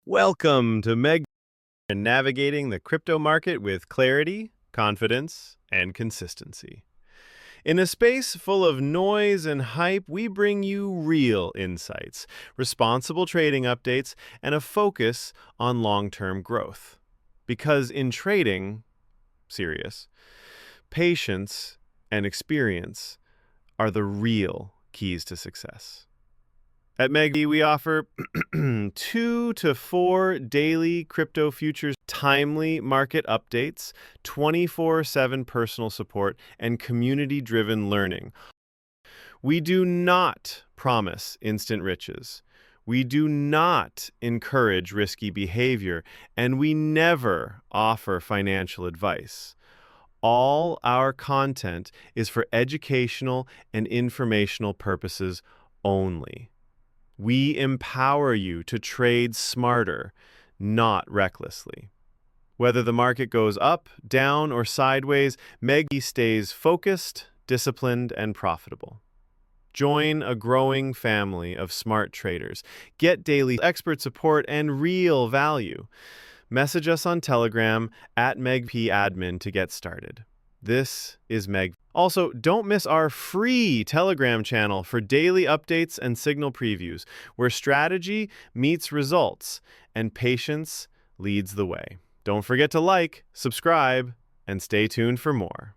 Welcome to Meg and navigating the crypto market with clarity, confidence, and consistency. In a space full of noise and hype, we bring you real insights, responsible trading updates, and a focus on long-term growth. Because in trading, serious, patience and experience are the real keys to success. At MEGD, we offer 2 to 4 daily crypto futures, timely market updates, 24/7 personal support, and community-driven learning. We do not promise instant riches. We do not encourage risky behavior, and we never offer financial advice. All our content is for educational and informational purposes only. We empower you to trade smarter, not recklessly. Whether the market goes up, down, or sideways, Meggy stays focused, disciplined, and profitable. Join a growing family of smart traders. Get daily expert support and real value. Message us on Telegram at MegPAdmin to get started. This is Meg. Also, don't miss our free Telegram channel for daily updates and signal previews, where strategy meets results and patience leads the way. Don't forget to like, subscribe, and stay tuned for more.